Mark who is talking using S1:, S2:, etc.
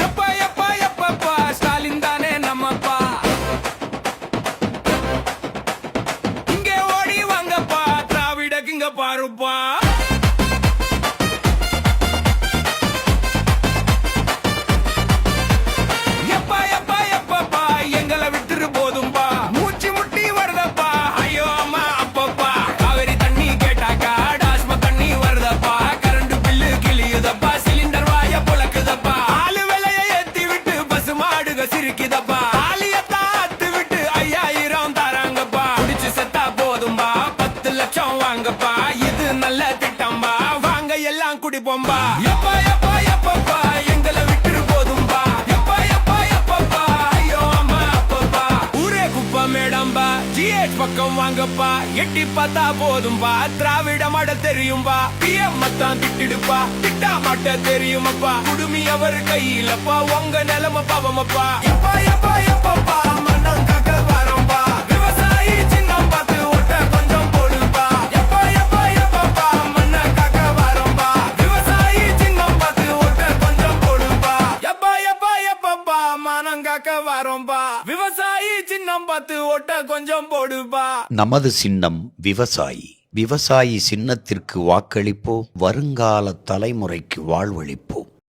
S1: எப்பா எப்பா எப்பப்பா ஸ்டாலின் தானே நம்மப்பா, இங்கே ஓடி வாங்கப்பா திராவிட கிங்க பாருப்பா. எப்பா எப்பா எப்பப்பா எங்களை விட்டுரு போதும்பா, மூச்சு முட்டி வருதப்பா ஐயோ அம்மா அப்பப்பா. காவிரி தண்ணி கேட்டாக்கா டாஸ்மா தண்ணி வருதப்பா, கரண்ட் பில்லு கிளியுதப்பா, சிலிண்டர் வாய புழக்குதப்பா, ஆளு விலைய ஏத்தி விட்டு பசு மாடுக சிரிக்குதப்பா, ஆலியத்தான் அத்து விட்டு 5000 தராங்கப்பா, குடிச்சு செத்தா போதும்பா 10 லட்சம் வாங்கப்பா, இது நல்ல திட்டம்பா வாங்க எல்லாம் குடிப்போம்பா. எப்பா எப்பா எப்பப்பா எங்களை விட்டுரு போதும்பா, எப்பா எப்பா எப்பப்பா ஐயோ அம்மா அப்பப்பா. ஊரே குப்பை மேடம்பா ஜிஹெச் பக்கம் வாங்கப்பா, எட்டி பார்த்தா போதும்பா திராவிட மாட தெரியும்பா, பிஎம் மத்தான் திட்டிடுப்பா திட்டா மாட்ட தெரியுமப்பா, குடுமி அவர் கையிலப்பா உங்க நிலைமை பாவமப்பா. எப்பா எப்பா எப்பப்பா மண்ணம் காக்க வரோம்பா, விவசாயி சின்னம் பார்த்து ஓட்ட கொஞ்சம் போடுப்பா. எப்பா எப்பா எப்பப்பா மண்ண காக்க வரோம்பா, விவசாயி சின்னம் பார்த்து ஓட்ட கொஞ்சம் போடுப்பா. எப்பா எப்பா எப்பப்பா மனம் காக்க வரோம்பா, விவசாயி சின்னம் பார்த்து ஓட்ட கொஞ்சம் போடுப்பா.
S2: நமது சின்னம் விவசாயி. விவசாயி சின்னத்திற்கு வாக்களிப்போம், வருங்கால தலைமுறைக்கு வாழ்வளிப்போம்.